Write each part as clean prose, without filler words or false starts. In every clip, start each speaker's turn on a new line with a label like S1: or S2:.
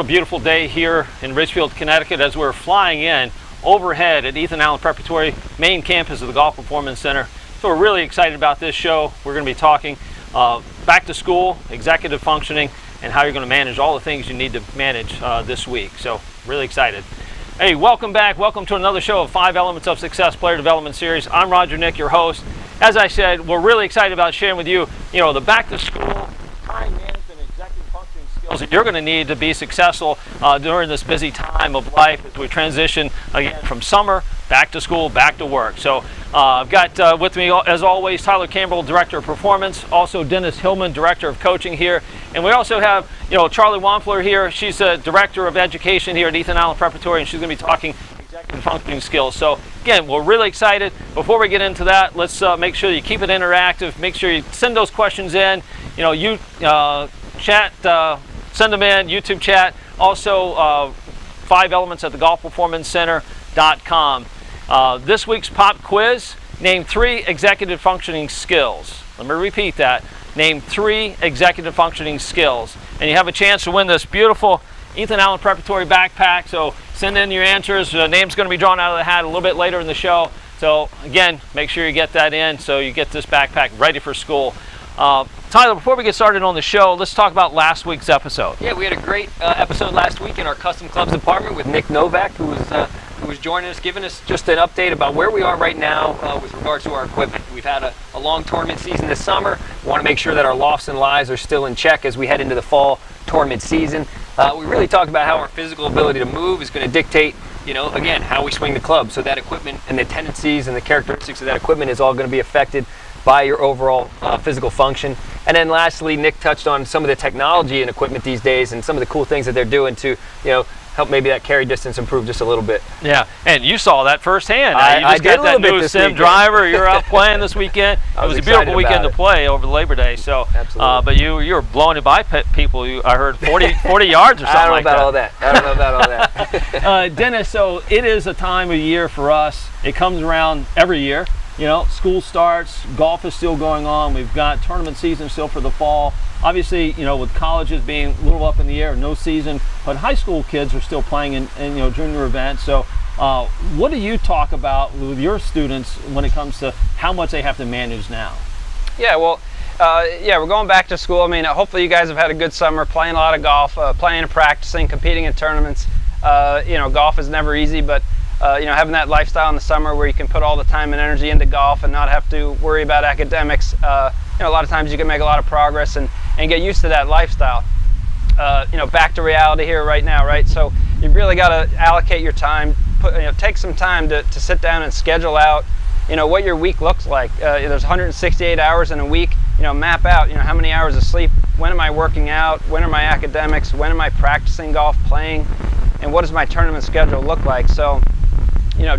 S1: Another beautiful day here in Ridgefield, Connecticut as we're flying in overhead at Ethan Allen Preparatory main campus of the Golf Performance Center. So we're really excited about this show. We're going to be talking back to school, executive functioning, and how you're going to manage all the things you need to manage this week. So really excited. Hey, welcome back. Welcome to another show of 5 Elements of Success Player Development Series. I'm Roger Knick, your host. As I said, we're really excited about sharing with you, the back to school time management, executive functioning skills that you're going to need to be successful during this busy time of life as we transition again from summer back to school, back to work. So I've got with me, as always, Tyler Campbell, Director of Performance, also Dennis Hilman, Director of Coaching here, and we also have Charlie Wampfler here. She's the Director of Education here at Ethan Allen Preparatory, and she's going to be talking executive functioning skills. So again, we're really excited. Before we get into that, let's make sure you keep it interactive. Make sure you send those questions in. Chat, send them in, YouTube chat. Also, 5 Elements at the golfperformancecenter.com. This week's pop quiz, name 3 executive functioning skills. Let me repeat that. Name 3 executive functioning skills. And you have a chance to win this beautiful Ethan Allen Preparatory backpack. So send in your answers. The name's going to be drawn out of the hat a little bit later in the show. So again, make sure you get that in so you get this backpack ready for school. Tyler, before we get started on the show, let's talk about last week's episode.
S2: Yeah, we had a great episode last week in our custom clubs department with Nick Novak, who was joining us, giving us just an update about where we are right now with regards to our equipment. We've had a long tournament season this summer. We want to make sure that our lofts and lies are still in check as we head into the fall tournament season. We really talked about how our physical ability to move is going to dictate, again, how we swing the club. So that equipment and the tendencies and the characteristics of that equipment is all going to be affected by your overall physical function. And then lastly, Nick touched on some of the technology and equipment these days and some of the cool things that they're doing to, help maybe that carry distance improve just a little bit.
S1: Yeah, and you saw that firsthand.
S2: You just got that
S1: new sim driver. You're out playing this weekend. It was a beautiful weekend to play over the Labor Day. So, but you were blowing it by people. I heard 40 yards or something like that.
S2: I don't know about all that.
S1: Dennis, so it is a time of year for us. It comes around every year. School starts, golf is still going on. We've got tournament season still for the fall. Obviously, with colleges being a little up in the air, no season, but high school kids are still playing in junior events. So what do you talk about with your students when it comes to how much they have to manage now?
S3: Yeah, well, we're going back to school. I mean, hopefully you guys have had a good summer, playing a lot of golf, playing and practicing, competing in tournaments. Golf is never easy, but having that lifestyle in the summer where you can put all the time and energy into golf and not have to worry about academics, a lot of times you can make a lot of progress and get used to that lifestyle. Back to reality here right now, right? So you've really got to allocate your time, take some time to sit down and schedule out, what your week looks like. There's 168 hours in a week. Map out, how many hours of sleep, when am I working out, when are my academics, when am I practicing golf, playing, and what does my tournament schedule look like? So,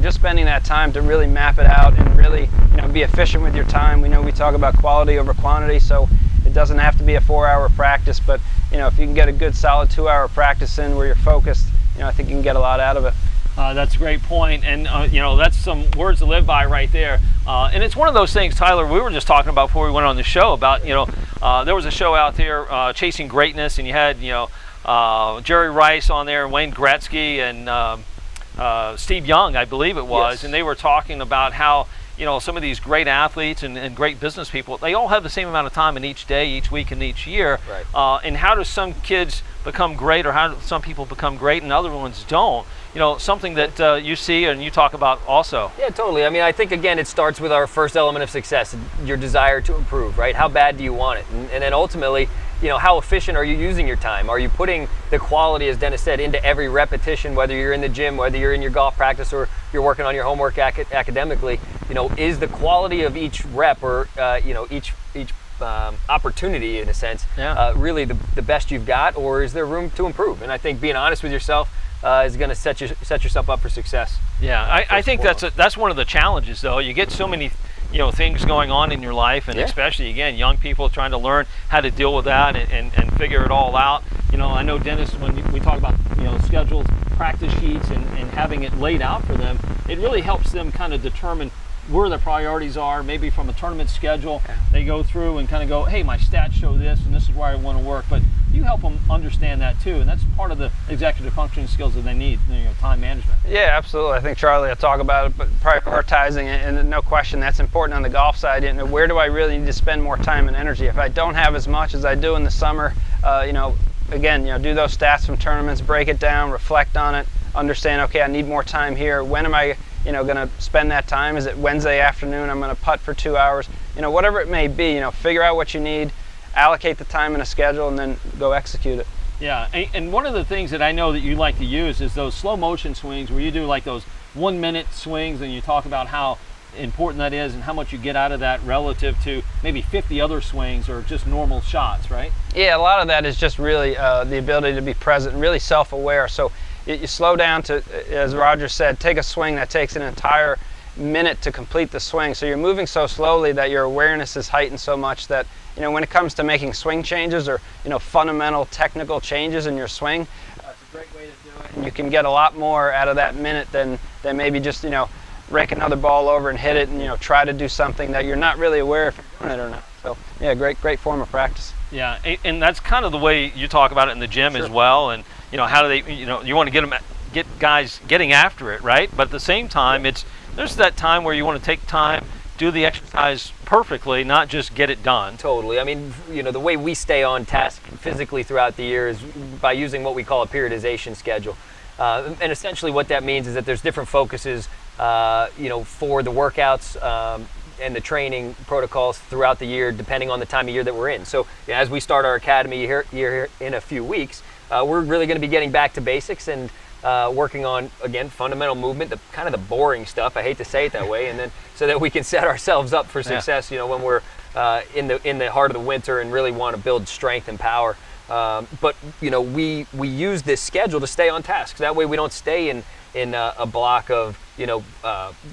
S3: just spending that time to really map it out and really, be efficient with your time. We know we talk about quality over quantity, so it doesn't have to be a 4-hour practice, but, if you can get a good solid 2-hour practice in where you're focused, I think you can get a lot out of it.
S1: That's a great point, and that's some words to live by right there. And it's one of those things, Tyler, we were just talking about before we went on the show about, there was a show out there, Chasing Greatness, and you had, Jerry Rice on there, Wayne Gretzky, and Steve Young, I believe it was, yes. And they were talking about how some of these great athletes and great business people, they all have the same amount of time in each day, each week, and each year.
S2: Right.
S1: And how do some kids become great, or how do some people become great and other ones don't? Something that you see and you talk about also.
S2: Yeah, totally. I mean, I think, again, it starts with our first element of success, your desire to improve, right? How bad do you want it? And then ultimately, how efficient are you using your time? Are you putting the quality, as Dennis said, into every repetition, whether you're in the gym, whether you're in your golf practice, or you're working on your homework academically? Is the quality of each rep or, each opportunity, in a sense, really the best you've got, or is there room to improve? And I think being honest with yourself is going to set yourself up for success.
S1: Yeah, I think that's one of the challenges, though. You get so many things going on in your life, and especially, again, young people trying to learn how to deal with that and figure it all out. I know, Dennis, when we talk about schedules, practice sheets, and having it laid out for them, it really helps them kind of determine where the priorities are, maybe from a tournament schedule. They go through and kind of go, hey, my stats show this, and this is where I want to work. But you help them understand that too, and that's part of the executive functioning skills that they need, time management.
S3: Yeah, absolutely. I think Charlie will talk about it, but prioritizing it, and no question that's important on the golf side. Where do I really need to spend more time and energy? If I don't have as much as I do in the summer, again, do those stats from tournaments, break it down, reflect on it, understand, okay, I need more time here. When am I going to spend that time? Is it Wednesday afternoon? I'm going to putt for 2 hours. Whatever it may be, figure out what you need, allocate the time in a schedule, and then go execute it.
S1: Yeah, and one of the things that I know that you like to use is those slow motion swings where you do like those 1 minute swings, and you talk about how important that is and how much you get out of that relative to maybe 50 other swings or just normal shots, right?
S3: Yeah, a lot of that is just really the ability to be present and really self-aware. So you slow down to, as Roger said, take a swing that takes an entire minute to complete the swing. So you're moving so slowly that your awareness is heightened so much that when it comes to making swing changes or fundamental technical changes in your swing, it's a great way to do it. And you can get a lot more out of that minute than maybe just rake another ball over and hit it and try to do something that you're not really aware if you're doing it or not. So yeah, great form of practice.
S1: Yeah, and that's kind of the way you talk about it in the gym as well. And how do they you want to get guys getting after it, right? But at the same time, there's that time where you want to take time, do the exercise perfectly, not just get it done.
S2: Totally. I mean, the way we stay on task physically throughout the year is by using what we call a periodization schedule. And essentially what that means is that there's different focuses, for the workouts and the training protocols throughout the year, depending on the time of year that we're in. So as we start our academy here in a few weeks, we're really going to be getting back to basics and working on, again, fundamental movement, the kind of the boring stuff. I hate to say it that way, and then so that we can set ourselves up for success. When we're in the heart of the winter and really want to build strength and power. But we use this schedule to stay on task. That way we don't stay in a block of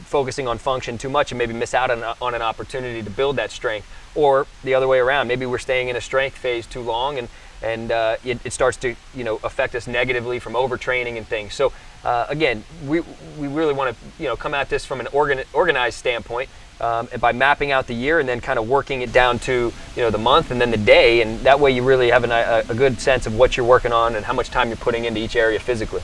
S2: focusing on function too much and maybe miss out on an opportunity to build that strength, or the other way around. Maybe we're staying in a strength phase too long and it starts to affect us negatively from overtraining and things. So again, we really want to come at this from an organized standpoint, by mapping out the year and then kind of working it down to the month and then the day, and that way you really have a good sense of what you're working on and how much time you're putting into each area physically.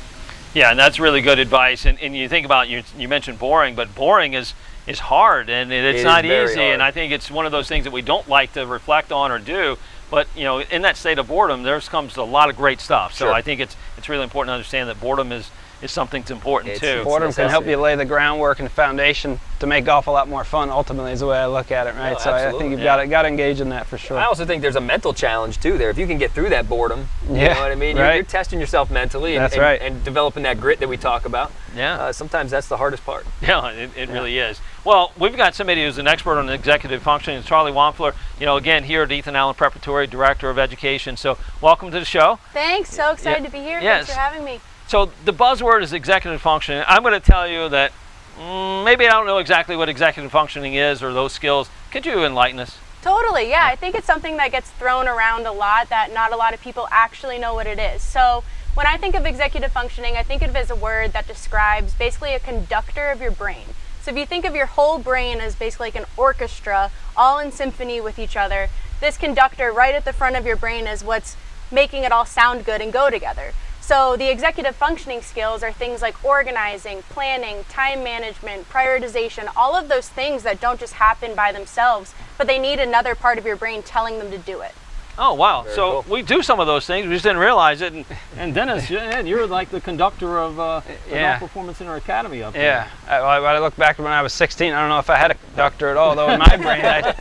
S1: Yeah, and that's really good advice. And you think about, you mentioned boring, but boring is hard, and it's not easy. And I think it's one of those things that we don't like to reflect on or do. But in that state of boredom, there comes a lot of great stuff. So I think it's really important to understand that boredom is something that's important too.
S3: Boredom can help you lay the groundwork and the foundation to make golf a lot more fun. Ultimately, is the way I look at it, right?
S2: No,
S3: so I think you've got to engage in that for sure.
S2: I also think there's a mental challenge too there. If you can get through that boredom, you know what I mean. You're testing yourself mentally and developing that grit that we talk about.
S1: Yeah.
S2: Sometimes that's the hardest part.
S1: Yeah, it really is. Well, we've got somebody who's an expert on executive functioning. It's Charlie Wampfler. Again, here at Ethan Allen Preparatory, Director of Education. So welcome to the show.
S4: Thanks. So excited to be here.
S1: Yes.
S4: Thanks for having me.
S1: So the buzzword is executive functioning. I'm going to tell you that maybe I don't know exactly what executive functioning is or those skills. Could you enlighten us?
S4: Totally, yeah. I think it's something that gets thrown around a lot that not a lot of people actually know what it is. So when I think of executive functioning, I think of it as a word that describes basically a conductor of your brain. So if you think of your whole brain as basically like an orchestra, all in symphony with each other, this conductor right at the front of your brain is what's making it all sound good and go together. So the executive functioning skills are things like organizing, planning, time management, prioritization, all of those things that don't just happen by themselves, but they need another part of your brain telling them to do it.
S1: Oh, wow.
S2: Very
S1: so
S2: cool.
S1: We do some of those things. We just didn't realize it. And Dennis, you're like the conductor of the Golf Performance Center Academy up there.
S3: Yeah. I look back to when I was 16, I don't know if I had a conductor at all, though in my brain, does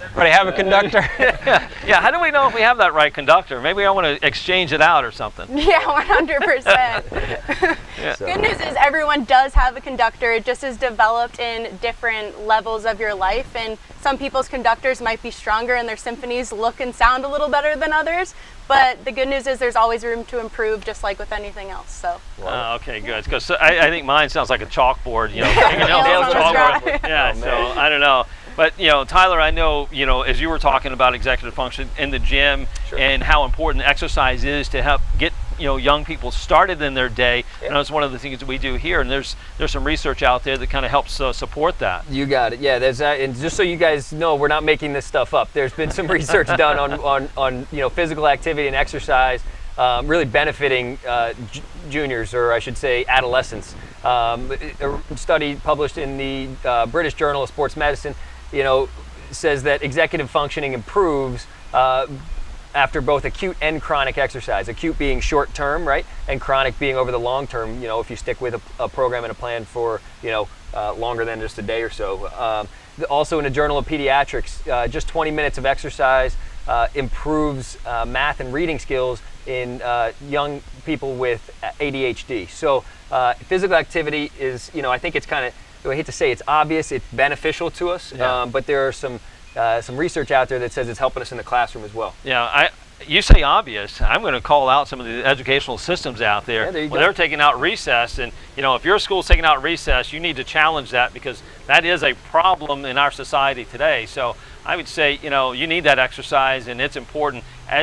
S3: everybody have a conductor?
S1: Yeah, how do we know if we have that right conductor? Maybe I want to exchange it out or something.
S4: Yeah, 100%. Good news is everyone does have a conductor. It just is developed in different levels of your life, and some people's conductors might be stronger and their symphonies look and sound a little better than others, but the good news is there's always room to improve, just like with anything else. So.
S1: Okay, good. Because I think mine sounds like a chalkboard,
S4: Chalkboard.
S1: Yeah, so I don't know. But Tyler, I know as you were talking about executive function in the gym and how important exercise is to help get young people started in their day. And that's one of the things that we do here, and there's some research out there that kind of helps support that.
S2: You got it. Yeah, there's that. And just so you guys know, we're not making this stuff up. There's been some research done on physical activity and exercise really benefiting juniors, or I should say adolescents. A study published in the British Journal of Sports Medicine, says that executive functioning improves after both acute and chronic exercise. Acute being short term, right, and chronic being over the long term. If you stick with a program and a plan for longer than just a day or so. Also in the Journal of Pediatrics, just 20 minutes of exercise improves math and reading skills in young people with ADHD. So physical activity is, I think it's kind of, I hate to say it's obvious, it's beneficial to us, but there are some research out there that says it's helping us in the classroom as well.
S1: Yeah, you say obvious. I'm going to call out some of the educational systems out there. They're taking out recess, and if your school's taking out recess, you need to challenge that, because that is a problem in our society today. So I would say, you need that exercise, and it's important,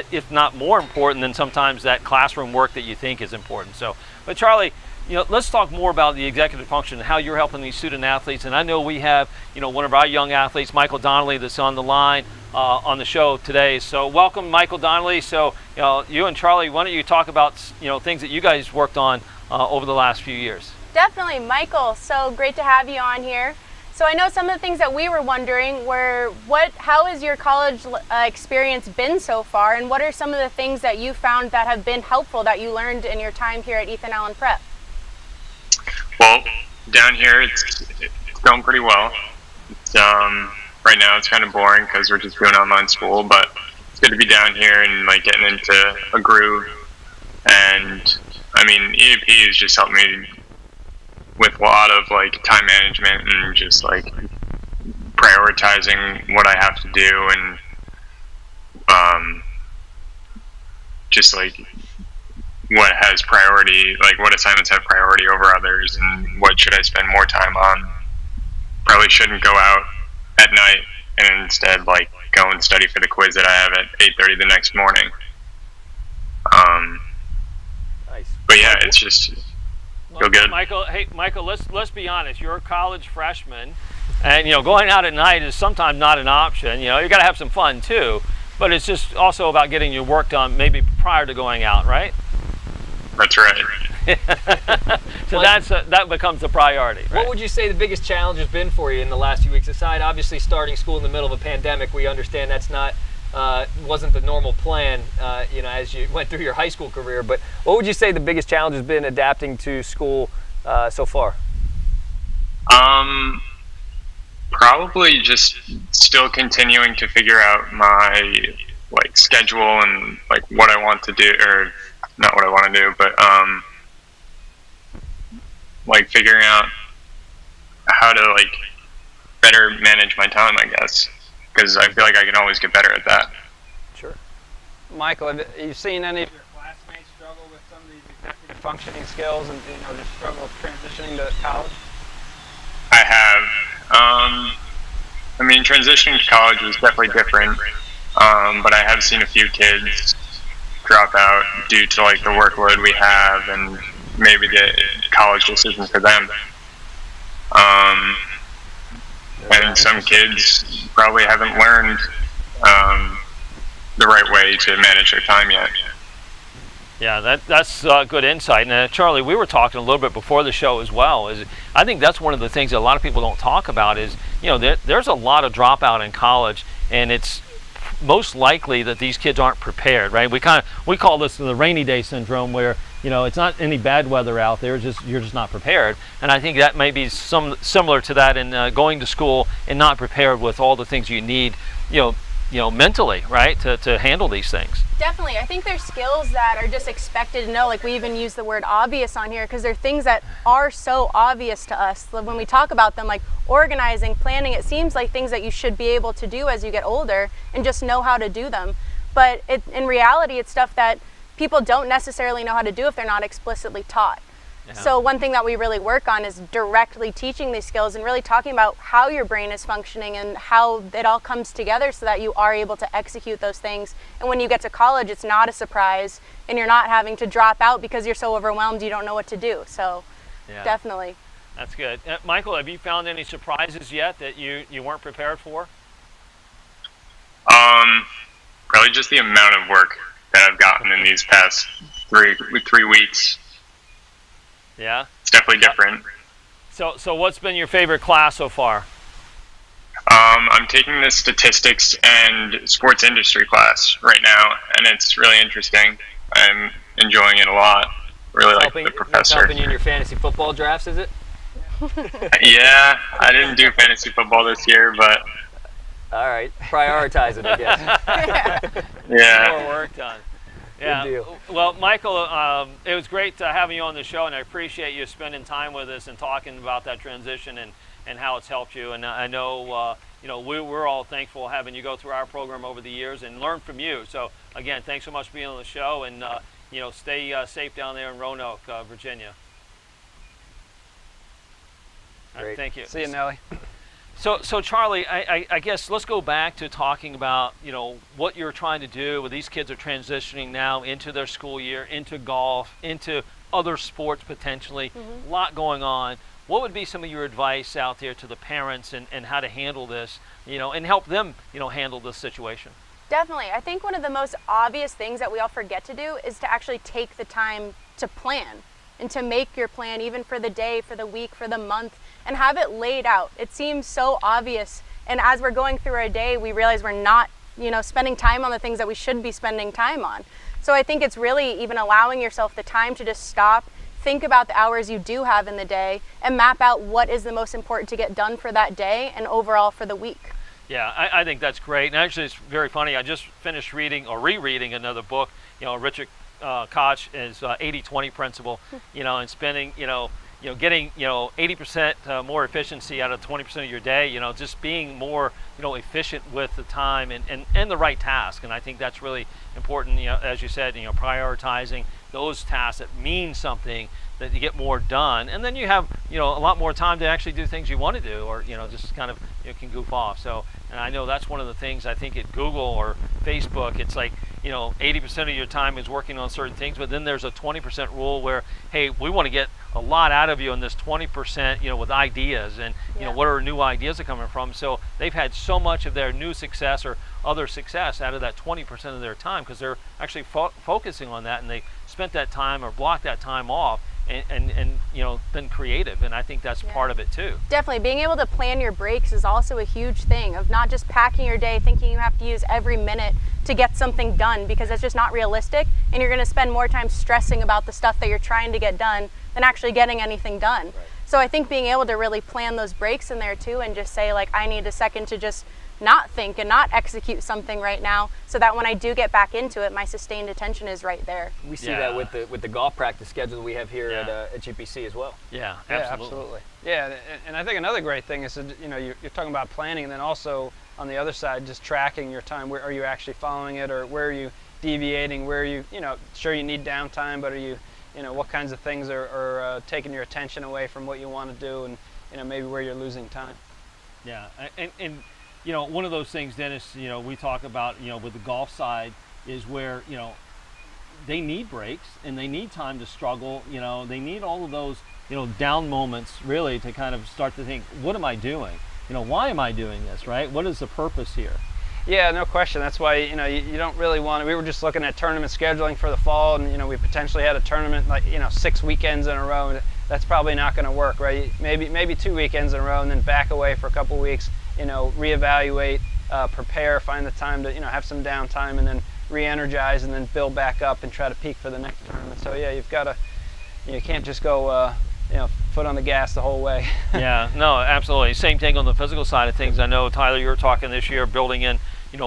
S1: if not more important than sometimes that classroom work that you think is important. So, but Charlie, let's talk more about the executive function and how you're helping these student athletes. And I know we have, one of our young athletes, Michael Donnelly, that's on the line on the show today. So welcome, Michael Donnelly. So, you and Charlie, why don't you talk about, things that you guys worked on over the last few years?
S4: Definitely, Michael. So great to have you on here. So I know some of the things that we were wondering were, how has your college experience been so far, and what are some of the things that you found that have been helpful that you learned in your time here at Ethan Allen Prep?
S5: Well, down here it's going pretty well. Right now it's kind of boring because we're just doing online school, but it's good to be down here and getting into a groove. And I mean, EAP has just helped me with a lot of time management and just prioritizing what I have to do, and just what has priority, what assignments have priority over others, and what should I spend more time on. Probably shouldn't go out at night and instead go and study for the quiz that I have at 8:30 the next morning.
S2: Nice.
S5: But yeah, it's just feel good.
S1: Michael, let's be honest. You're a college freshman, and going out at night is sometimes not an option. You got to have some fun too, but it's just also about getting your work done maybe prior to going out, right?
S5: That's right.
S1: So that becomes the priority. Right?
S2: What would you say the biggest challenge has been for you in the last few weeks? Aside, obviously, starting school in the middle of a pandemic, we understand that's not wasn't the normal plan, as you went through your high school career. But what would you say the biggest challenge has been adapting to school so far?
S5: Probably just still continuing to figure out my schedule and what I want to do, or not what I want to do, but figuring out how to better manage my time, I guess, because I feel like I can always get better at that.
S3: Sure. Michael, have you seen any of your classmates struggle with some of these executive functioning skills and just struggle with transitioning to college?
S5: I have. I mean, transitioning to college was definitely different, but I have seen a few kids drop out due to the workload we have, and maybe the college just isn't for them. And some kids probably haven't learned the right way to manage their time yet.
S1: Yeah, that's good insight. And Charlie, we were talking a little bit before the show as well. I think that's one of the things that a lot of people don't talk about is, there's a lot of dropout in college, and it's most likely that these kids aren't prepared, right? We call this the rainy day syndrome, where it's not any bad weather out there, you're just not prepared. And I think that may be similar to that in going to school and not prepared with all the things you need, mentally, right, to handle these things.
S4: Definitely. I think there's skills that are just expected to know. We even use the word obvious on here because they're things that are so obvious to us. When we talk about them, organizing, planning, it seems like things that you should be able to do as you get older and just know how to do them. But in reality, it's stuff that people don't necessarily know how to do if they're not explicitly taught. So one thing that we really work on is directly teaching these skills and really talking about how your brain is functioning and how it all comes together so that you are able to execute those things. And when you get to college, it's not a surprise and you're not having to drop out because you're so overwhelmed you don't know what to do. So definitely.
S1: That's good. Michael, have you found any surprises yet that you weren't prepared for?
S5: Probably just the amount of work that I've gotten in these past three weeks.
S1: Yeah?
S5: It's definitely different.
S1: So what's been your favorite class so far?
S5: I'm taking the statistics and sports industry class right now, and it's really interesting. I'm enjoying it a lot. Really like the professor.
S2: It's helping you in your fantasy football drafts, is it?
S5: Yeah, I didn't do fantasy football this year, but...
S2: All right, prioritize it, I guess.
S5: Yeah.
S1: More work done. Yeah.
S2: Good deal.
S1: Well, Michael, it was great having you on the show, and I appreciate you spending time with us and talking about that transition and how it's helped you. And I know, we're all thankful having you go through our program over the years and learn from you. So again, thanks so much for being on the show, and stay safe down there in Roanoke, Virginia. All right, thank you.
S3: See you, Nelly.
S1: So Charlie, I guess let's go back to talking about, what you're trying to do with these kids are transitioning now into their school year, into golf, into other sports potentially, a lot going on. What would be some of your advice out there to the parents and how to handle this, and help them, handle this situation?
S4: Definitely. I think one of the most obvious things that we all forget to do is to actually take the time to plan and to make your plan even for the day, for the week, for the month, and have it laid out. It seems so obvious, and as we're going through our day, we realize we're not, spending time on the things that we should be spending time on. So I think it's really even allowing yourself the time to just stop, think about the hours you do have in the day, and map out what is the most important to get done for that day and overall for the week.
S1: Yeah, I think that's great. And actually, it's very funny. I just finished reading or rereading another book. Richard Koch is 80-20 principle. And spending, getting 80% more efficiency out of 20% of your day. Just being more efficient with the time and the right task. And I think that's really important. As you said, prioritizing those tasks that mean something, that you get more done, and then you have a lot more time to actually do things you want to do, or just kind of can goof off. So, and I know that's one of the things I think at Google or Facebook, it's like 80% of your time is working on certain things, but then there's a 20% rule where, hey, we want to get a lot out of you in this 20%, with ideas, and what are new ideas are coming from. So they've had so much of their new success or other success out of that 20% of their time because they're actually focusing on that, and they spent that time or blocked that time off and been creative, and I think that's part of it too.
S4: Definitely, being able to plan your breaks is also a huge thing, of not just packing your day thinking you have to use every minute to get something done, because that's just not realistic, and you're going to spend more time stressing about the stuff that you're trying to get done than actually getting anything done. Right. So I think being able to really plan those breaks in there too, and just say, like, I need a second to just not think and not execute something right now, so that when I do get back into it, my sustained attention is right there.
S2: We see that with the golf practice schedule that we have here at GPC as well.
S1: Yeah,
S3: absolutely. Yeah, and I think another great thing is, you're talking about planning, and then also on the other side, just tracking your time. Where are you actually following it, or where are you deviating? Where are you, sure you need downtime, but are you, what kinds of things are taking your attention away from what you want to do, and maybe where you're losing time.
S1: Yeah, and one of those things, Dennis, we talk about, with the golf side, is where, they need breaks and they need time to struggle. They need all of those, down moments really to kind of start to think, what am I doing? Why am I doing this, right? What is the purpose here?
S3: Yeah, no question. That's why, you don't really want to, we were just looking at tournament scheduling for the fall, and, we potentially had a tournament like, 6 weekends in a row. That's probably not going to work, right? Maybe 2 weekends in a row, and then back away for a couple weeks, reevaluate, prepare, find the time to, have some downtime, and then re-energize, and then build back up and try to peak for the next tournament. So yeah, you've got to, you can't just go, foot on the gas the whole way.
S1: Yeah, no, absolutely. Same thing on the physical side of things. I know, Tyler, you were talking this year, building in,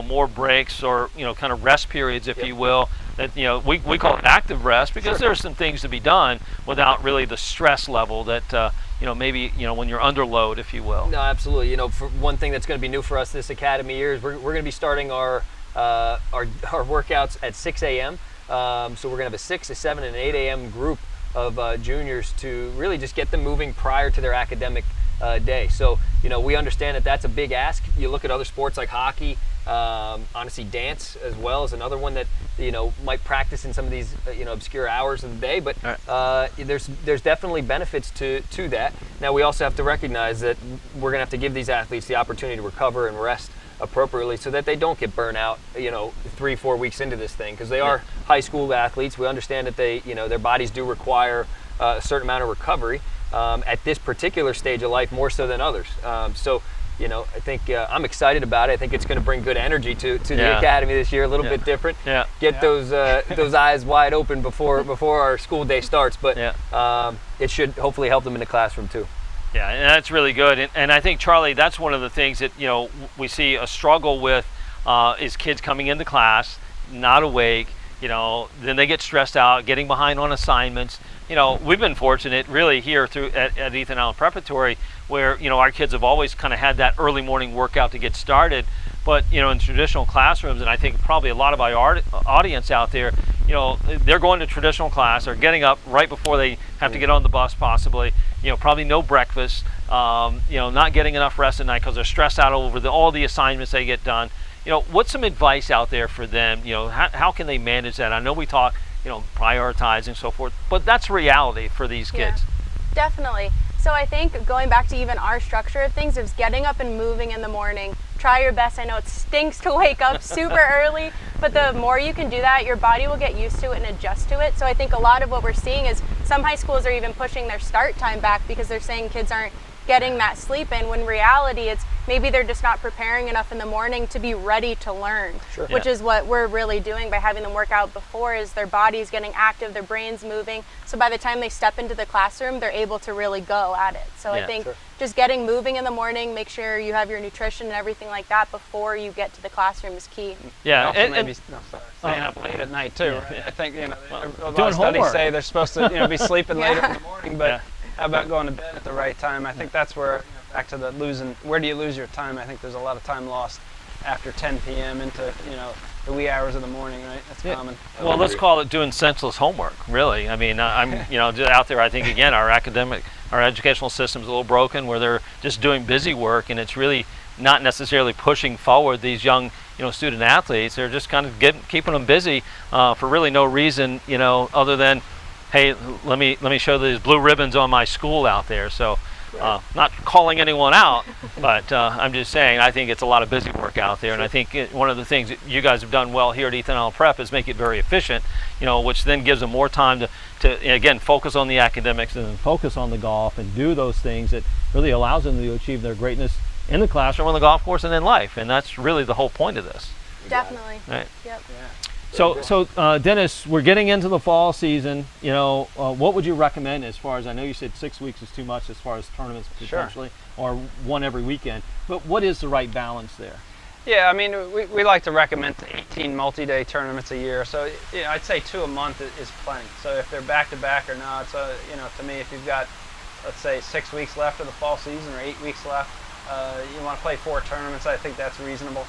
S1: more breaks or, kind of rest periods, if you will, that, we call it active rest, because there's some things to be done without really the stress level that, maybe, when you're under load, if you will.
S2: No, absolutely. For one thing that's going to be new for us this academy year is we're going to be starting our workouts at 6 a.m. So we're going to have a 6, a 7, and an 8 a.m. group juniors to really just get them moving prior to their academic day. So, we understand that that's a big ask. You look at other sports like hockey, honestly, dance as well is another one that, might practice in some of these, obscure hours of the day, but there's definitely benefits to that. Now, we also have to recognize that we're going to have to give these athletes the opportunity to recover and rest appropriately so that they don't get burnt out, 3-4 weeks into this thing, because they are high school athletes. We understand that they, their bodies do require a certain amount of recovery at this particular stage of life, more so than others. So, I think I'm excited about it. I think it's going to bring good energy to the academy this year, a little bit different. Get those eyes wide open before our school day starts, but it should hopefully help them in the classroom too.
S1: Yeah, and that's really good. And I think, Charlie, that's one of the things that, we see a struggle with is kids coming into class, not awake, then they get stressed out, getting behind on assignments. We've been fortunate really here at Ethan Allen Preparatory where, our kids have always kind of had that early morning workout to get started. But, in traditional classrooms, and I think probably a lot of our audience out there, they're going to traditional class, they're getting up right before they have to get on the bus possibly, probably no breakfast, not getting enough rest at night because they're stressed out over all the assignments they get done. What's some advice out there for them? How can they manage that? I know we talk, prioritizing and so forth, but that's reality for these kids.
S4: Definitely. So I think going back to even our structure of things is getting up and moving in the morning. Try your best. I know it stinks to wake up super early, but the more you can do that, your body will get used to it and adjust to it. So I think a lot of what we're seeing is some high schools are even pushing their start time back because they're saying kids aren't getting that sleep in, when in reality it's maybe they're just not preparing enough in the morning to be ready to learn, which is what we're really doing by having them work out before, is their body's getting active, their brain's moving, so by the time they step into the classroom they're able to really go at it. So I think just getting moving in the morning, make sure you have your nutrition and everything like that before you get to the classroom is key.
S3: And staying up late at night too. Right? I think a lot of studies say they're supposed to be sleeping later in the morning, but how about going to bed at the right time? I think that's where, back to the where do you lose your time? I think there's a lot of time lost after 10 p.m. into, the wee hours of the morning, right? That's common.
S1: Well, let's call it doing senseless homework, really. I mean, I'm, out there, I think, again, our educational system's a little broken where they're just doing busy work, and it's really not necessarily pushing forward these young, student athletes. They're just kind of keeping them busy for really no reason, other than, hey, let me show these blue ribbons on my school out there. So not calling anyone out, but I'm just saying I think it's a lot of busy work out there. And I think one of the things that you guys have done well here at Ethan Allen Prep is make it very efficient, which then gives them more time to again, focus on the academics and focus on the golf and do those things that really allows them to achieve their greatness in the classroom, on the golf course, and in life. And that's really the whole point of this.
S4: Definitely.
S1: Right.
S4: Yep.
S3: Yeah.
S1: So Dennis, we're getting into the fall season. What would you recommend as far as, I know you said 6 weeks is too much as far as tournaments potentially, or one every weekend, but what is the right balance there?
S3: Yeah, I mean, we like to recommend 18 multi-day tournaments a year. So I'd say 2 a month is plenty. So if they're back-to-back or not, so to me, if you've got, let's say, 6 weeks left of the fall season or 8 weeks left, you want to play 4 tournaments. I think that's reasonable.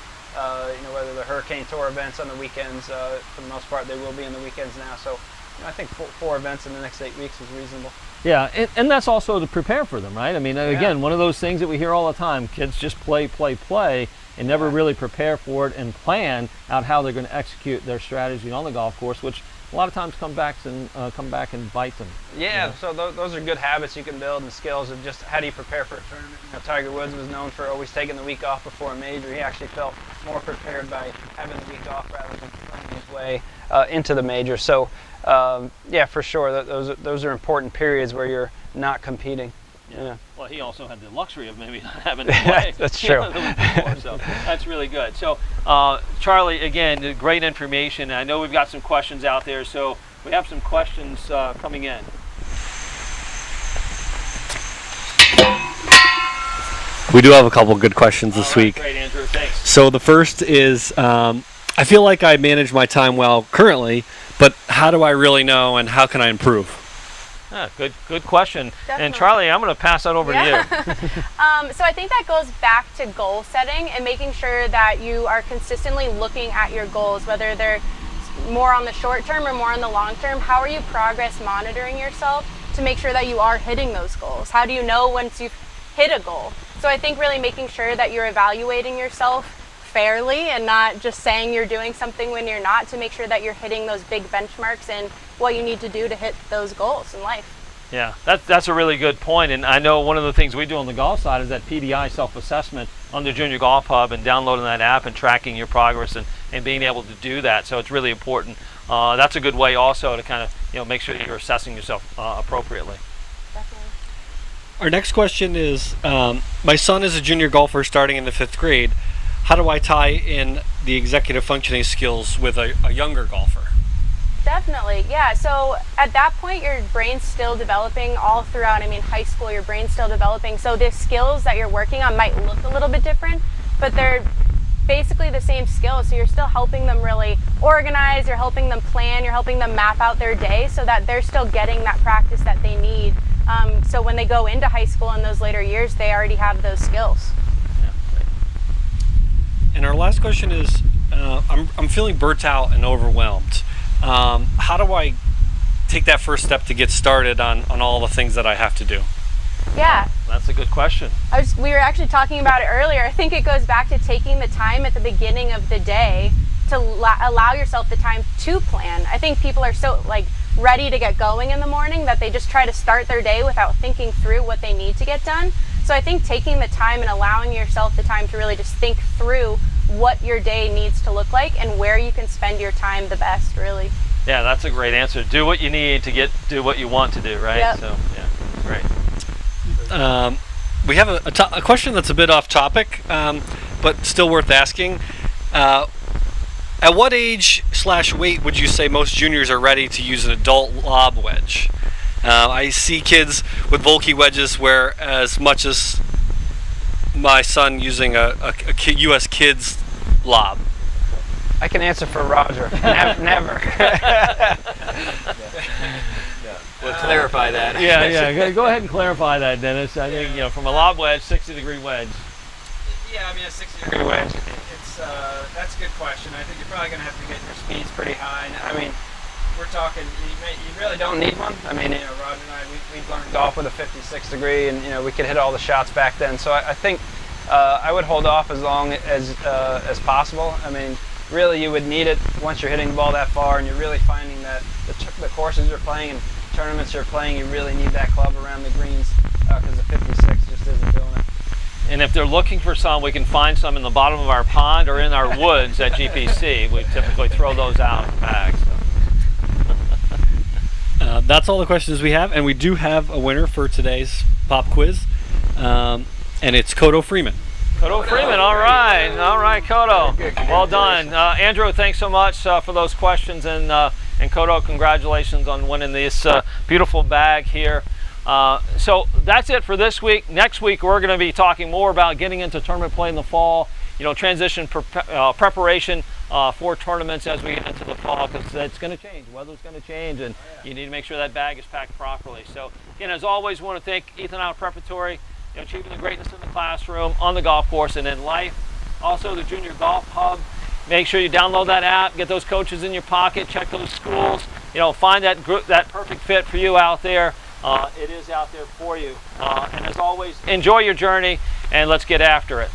S3: Whether the Hurricane Tour events on the weekends, for the most part, they will be in the weekends now. So I think 4 events in the next 8 weeks is reasonable.
S1: Yeah, and that's also to prepare for them, right? I mean, again, one of those things that we hear all the time, kids just play, and never really prepare for it and plan out how they're going to execute their strategy on the golf course, which a lot of times come back and bite them.
S3: Yeah, so those are good habits you can build and skills of just how do you prepare for a tournament. Tiger Woods was known for always taking the week off before a major. He actually felt more prepared by having the week off rather than playing his way into the major. So yeah, for sure, those are important periods where you're not competing. Yeah.
S1: Well, he also had the luxury of maybe not having to play.
S3: That's true.
S1: So that's really good. So, Charlie, again, great information. I know we've got some questions out there, so we have some questions coming in.
S6: We do have a couple good questions this week.
S1: Great, Andrew. Thanks.
S6: So the first is, I feel like I manage my time well currently, but how do I really know, and how can I improve?
S1: Good question.
S4: Definitely.
S1: And Charlie, I'm going to pass that over to you.
S4: So I think that goes back to goal setting and making sure that you are consistently looking at your goals, whether they're more on the short term or more on the long term, how are you progress monitoring yourself to make sure that you are hitting those goals? How do you know once you've hit a goal? So I think really making sure that you're evaluating yourself fairly and not just saying you're doing something when you're not, to make sure that you're hitting those big benchmarks and what you need to do to hit those goals in life.
S1: Yeah, that's a really good point. And I know one of the things we do on the golf side is that PDI self-assessment on the Junior Golf Hub, and downloading that app and tracking your progress and being able to do that. So it's really important. That's a good way also to kind of make sure that you're assessing yourself appropriately.
S4: Definitely.
S6: Our next question is, my son is a junior golfer starting in the 5th grade. How do I tie in the executive functioning skills with a younger golfer?
S4: Definitely, yeah. So at that point, your brain's still developing all throughout. I mean, high school, your brain's still developing. So the skills that you're working on might look a little bit different, but they're basically the same skills. So you're still helping them really organize, you're helping them plan, you're helping them map out their day so that they're still getting that practice that they need. So when they go into high school in those later years, they already have those skills.
S6: And our last question is, I'm feeling burnt out and overwhelmed. How do I take that first step to get started on all the things that I have to do?
S4: Yeah.
S1: That's a good question.
S4: We were actually talking about it earlier. I think it goes back to taking the time at the beginning of the day to allow yourself the time to plan. I think people are so ready to get going in the morning that they just try to start their day without thinking through what they need to get done. So I think taking the time and allowing yourself the time to really just think through what your day needs to look like and where you can spend your time the best, really.
S1: Yeah, that's a great answer. Do what you need to do what you want to do, right?
S4: Yep.
S1: So, yeah, great.
S6: We have a question that's a bit off topic, but still worth asking. At what age/weight would you say most juniors are ready to use an adult lob wedge? I see kids with Volkey wedges where as much as my son using a U.S. Kids lob.
S3: I can answer for Roger. Never.
S2: We'll clarify that.
S1: Yeah. Go ahead and clarify that, Dennis. I think from a lob wedge, 60-degree wedge.
S3: Yeah, I mean a 60-degree wedge. That's a good question. I think you're probably going to have to get your speeds pretty high. I mean, we're talking. You really don't need one. I mean, Roger and I, we've learned golf with a 56 degree, and we could hit all the shots back then. So I think I would hold off as long as possible. I mean, really, you would need it once you're hitting the ball that far, and you're really finding that the courses you're playing and tournaments you're playing, you really need that club around the greens because the 56 just isn't doing it.
S1: And if they're looking for some, we can find some in the bottom of our pond or in our woods at GPC. We typically throw those out in bags.
S6: That's all the questions we have, and we do have a winner for today's pop quiz, and it's Kodo Freeman.
S1: Kodo Freeman, all right, Kodo. Well done. Andrew, thanks so much for those questions, and Kodo, congratulations on winning this beautiful bag here. So that's it for this week. Next week, we're going to be talking more about getting into tournament play in the fall, transition preparation for tournaments as we get into the fall, because it's going to change. Weather's going to change, and you need to make sure that bag is packed properly. So again, as always, we want to thank Ethan Island Preparatory, achieving the greatness in the classroom, on the golf course, and in life. Also, the Junior Golf Hub. Make sure you download that app, get those coaches in your pocket, check those schools, find that perfect fit for you out there. It is out there for you. And as always, enjoy your journey, and let's get after it.